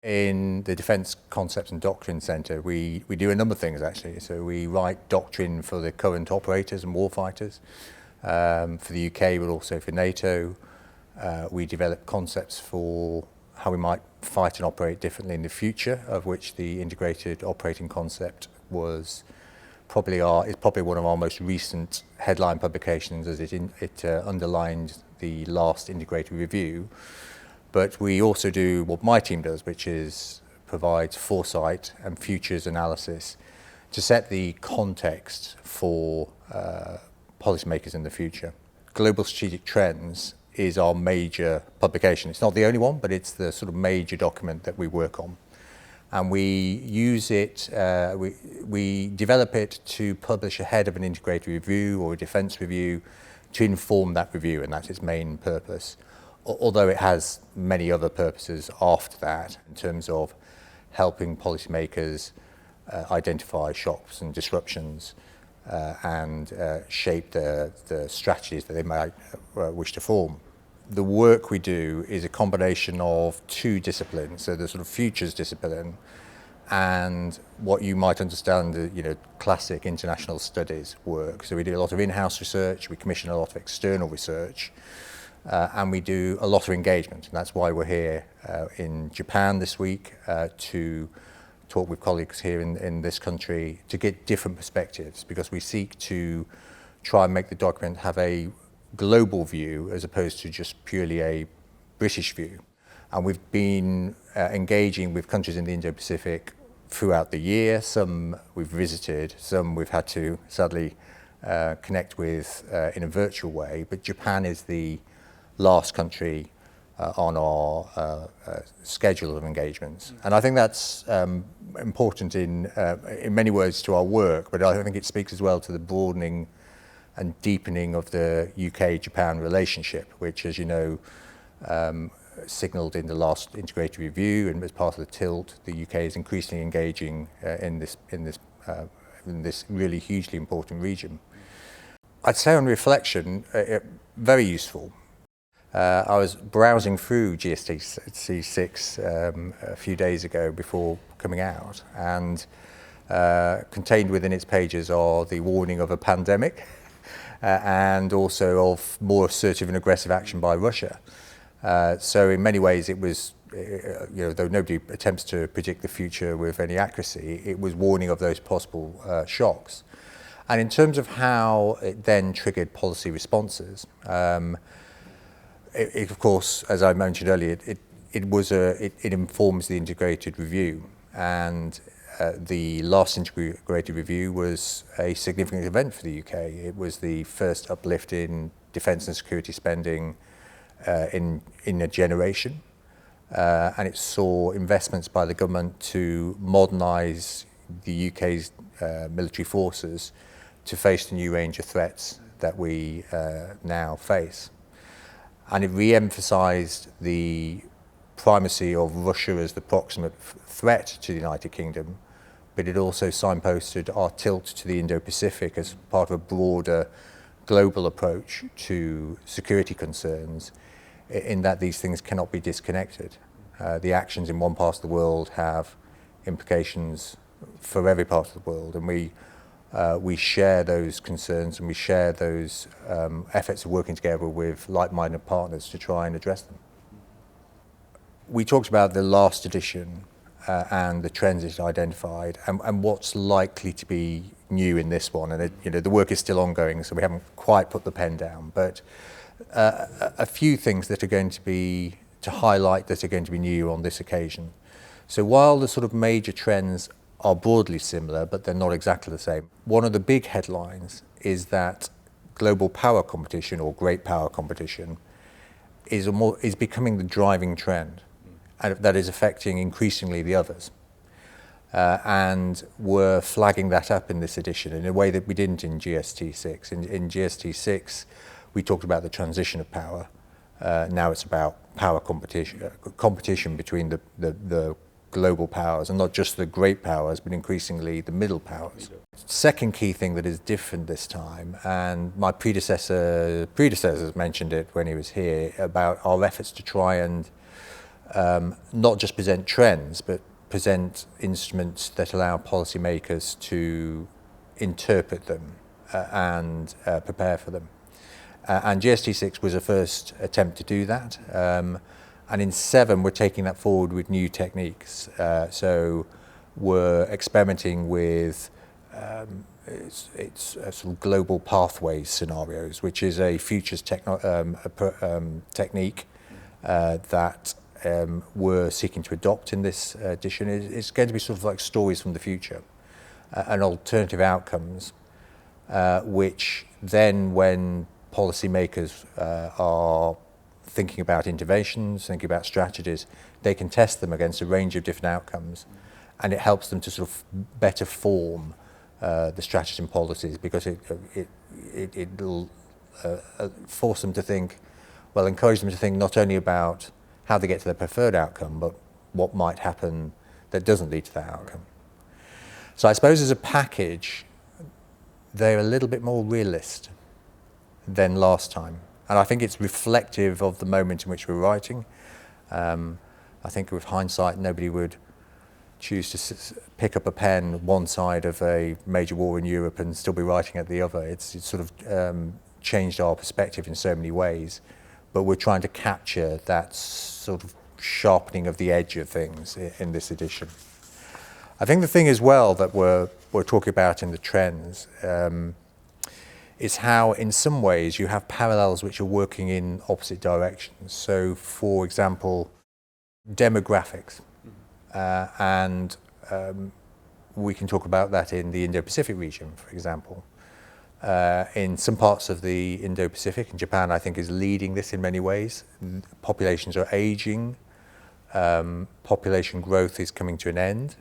In the Defence Concepts and Doctrine Centre, we do a number of things actually. So we write doctrine for the current operators and warfighters, for the UK but also for NATO. We develop concepts for how we might fight and operate differently in the future, of which the integrated operating concept is probably one of our most recent headline publications, as it underlined the last integrated review. But we also do what my team does, which is provides foresight and futures analysis to set the context for policymakers in the future. Global Strategic Trends is our major publication. It's not the only one, but it's the sort of major document that we work on. And we use it, we develop it to publish ahead of an integrated review or a defence review to inform that review, and that's its main purpose. Although it has many other purposes after that, in terms of helping policymakers identify shocks and disruptions and shape the strategies that they might wish to form. The work we do is a combination of two disciplines, so the sort of futures discipline and what you might understand, classic international studies work. So we do a lot of in-house research, we commission a lot of external research, and we do a lot of engagement. And that's why we're here in Japan this week to talk with colleagues here in this country to get different perspectives, because we seek to try and make the document have a global view as opposed to just purely a British view. And we've been engaging with countries in the Indo-Pacific throughout the year. Some we've visited, some we've had to sadly connect with in a virtual way, but Japan is the last country on our schedule of engagements. And I think that's important in many ways to our work, but I think it speaks as well to the broadening and deepening of the UK-Japan relationship, which, as you know, signalled in the last integrated review, and as part of the tilt, the UK is increasingly engaging in this really hugely important region. I'd say on reflection, very useful. I was browsing through DCDC a few days ago before coming out, and contained within its pages are the warning of a pandemic and also of more assertive and aggressive action by Russia. So in many ways it was, though nobody attempts to predict the future with any accuracy, it was warning of those possible shocks. And in terms of how it then triggered policy responses, of course, as I mentioned earlier, it informs the integrated review, and the last integrated review was a significant event for the UK. It was the first uplift in defence and security spending in a generation, and it saw investments by the government to modernise the UK's military forces to face the new range of threats that we now face. And it re-emphasised the primacy of Russia as the proximate threat to the United Kingdom, but it also signposted our tilt to the Indo-Pacific as part of a broader global approach to security concerns, in that these things cannot be disconnected. The actions in one part of the world have implications for every part of the world, and we share those concerns, and we share those efforts of working together with like-minded partners to try and address them. We talked about the last edition and the trends it identified, and what's likely to be new in this one. And the work is still ongoing, so we haven't quite put the pen down. But a few things that are going to highlight that are going to be new on this occasion. So while the sort of major trends are broadly similar, but they're not exactly the same. One of the big headlines is that global power competition, or great power competition, is becoming the driving trend, and that is affecting increasingly the others. And we're flagging that up in this edition in a way that we didn't in GST6. In GST6, we talked about the transition of power. Now it's about power competition between the global powers, and not just the great powers, but increasingly the middle powers. Second key thing that is different this time, and my predecessors mentioned it when he was here, about our efforts to try and not just present trends, but present instruments that allow policymakers to interpret them and prepare for them. And GST6 was a first attempt to do that. And in 7, we're taking that forward with new techniques. So we're experimenting with it's sort of global pathways scenarios, which is a futures technique that we're seeking to adopt in this edition. It's going to be sort of like stories from the future and alternative outcomes, which then, when policymakers are thinking about interventions, thinking about strategies, they can test them against a range of different outcomes, and it helps them to sort of better form the strategies and policies, because it'll force them to think, well, encourage them to think not only about how they get to their preferred outcome, but what might happen that doesn't lead to that outcome. So I suppose as a package, they're a little bit more realist than last time. And I think it's reflective of the moment in which we're writing. I think with hindsight, nobody would choose to pick up a pen one side of a major war in Europe and still be writing at the other. It's sort of changed our perspective in so many ways, but we're trying to capture that sort of sharpening of the edge of things in this edition. I think the thing as well that we're talking about in the trends is how, in some ways, you have parallels which are working in opposite directions. So, for example, demographics. And we can talk about that in the Indo-Pacific region, for example. In some parts of the Indo-Pacific, and Japan, I think, is leading this in many ways. Populations are aging. Population growth is coming to an end.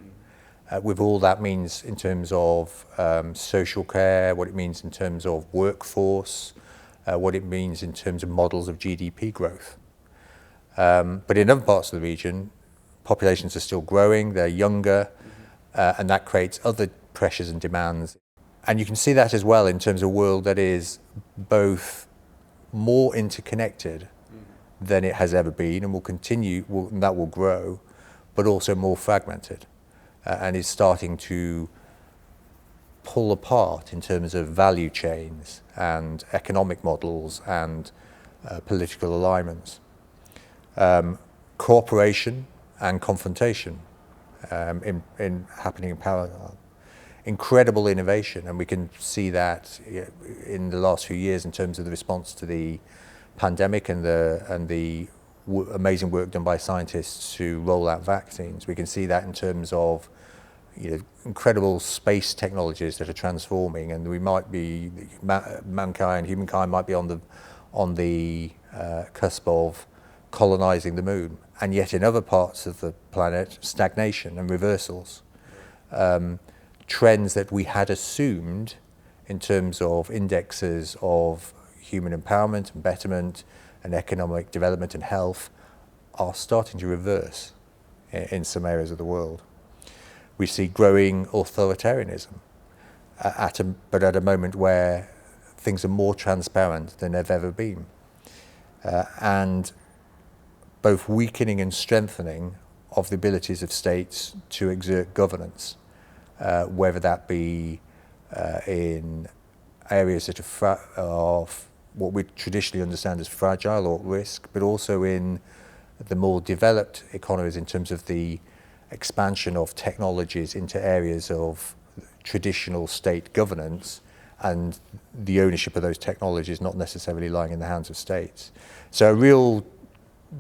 With all that means in terms of social care, what it means in terms of workforce, what it means in terms of models of GDP growth. But in other parts of the region, populations are still growing, they're younger, and that creates other pressures and demands. And you can see that as well in terms of a world that is both more interconnected than it has ever been, and will continue, and that will grow, but also more fragmented. And is starting to pull apart in terms of value chains and economic models and political alignments. Cooperation and confrontation in happening in parallel. Incredible innovation, and we can see that in the last few years in terms of the response to the pandemic and the amazing work done by scientists to roll out vaccines. We can see that in terms of incredible space technologies that are transforming, and we might be humankind might be on the cusp of colonizing the moon. And yet in other parts of the planet, stagnation and reversals. Trends that we had assumed in terms of indexes of human empowerment and betterment and economic development and health are starting to reverse in some areas of the world. We see growing authoritarianism, but at a moment where things are more transparent than they've ever been. And both weakening and strengthening of the abilities of states to exert governance, whether that be in areas that are what we traditionally understand as fragile or at risk, but also in the more developed economies in terms of the expansion of technologies into areas of traditional state governance and the ownership of those technologies not necessarily lying in the hands of states. So real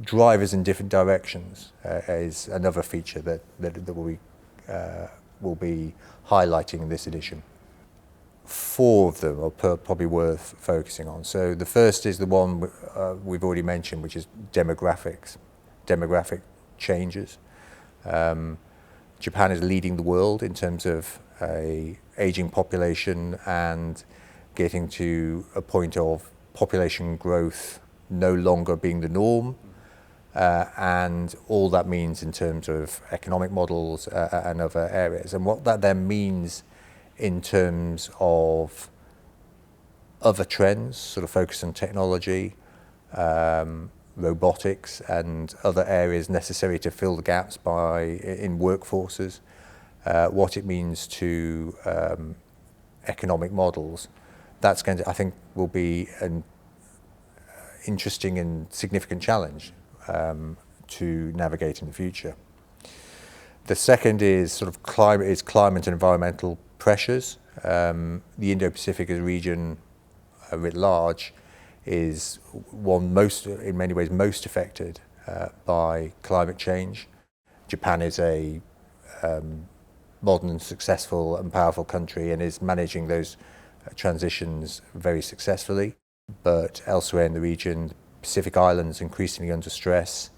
drivers in different directions is another feature that will be highlighting in this edition. 4 of them are probably worth focusing on. So the first is the one we've already mentioned, which is demographics, demographic changes. Japan is leading the world in terms of a aging population and getting to a point of population growth no longer being the norm, and all that means in terms of economic models and other areas. And what that then means in terms of other trends, sort of focus on technology, robotics and other areas necessary to fill the gaps in workforces, what it means to economic models. That's going to, I think, will be an interesting and significant challenge to navigate in the future. The second is sort of climate and environmental pressures. The Indo-Pacific as a region writ large is one in many ways most affected by climate change. Japan is a modern and successful and powerful country and is managing those transitions very successfully. But elsewhere in the region, Pacific Islands increasingly under stress,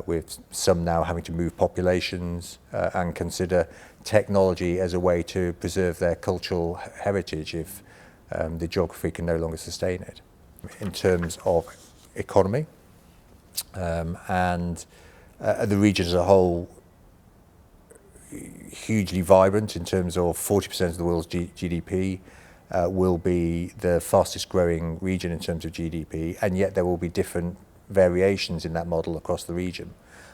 with some now having to move populations and consider technology as a way to preserve their cultural heritage if the geography can no longer sustain it. In terms of economy and the region as a whole, hugely vibrant in terms of 40% of the world's GDP, will be the fastest growing region in terms of GDP, and yet there will be different variations in that model across the region.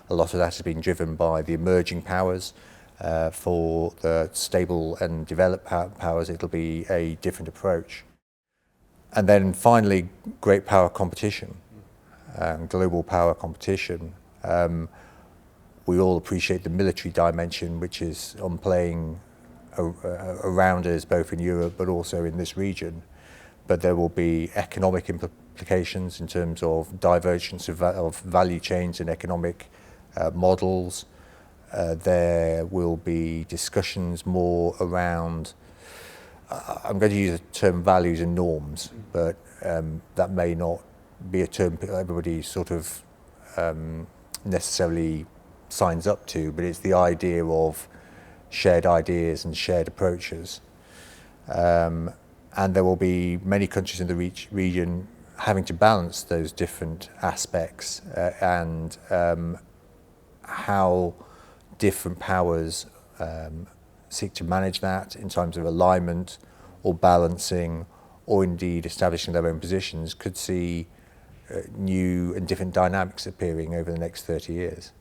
A lot of that has been driven by the emerging powers. For the stable and developed powers, it'll be a different approach. And then finally, great power competition, global power competition. We all appreciate the military dimension, which is playing around us, both in Europe but also in this region. But there will be economic implications in terms of divergence of value chains and economic models. There will be discussions more around, I'm going to use the term values and norms, but that may not be a term everybody sort of necessarily signs up to, but it's the idea of shared ideas and shared approaches. And there will be many countries in the region having to balance those different aspects and how different powers seek to manage that in terms of alignment or balancing, or indeed establishing their own positions, could see new and different dynamics appearing over the next 30 years.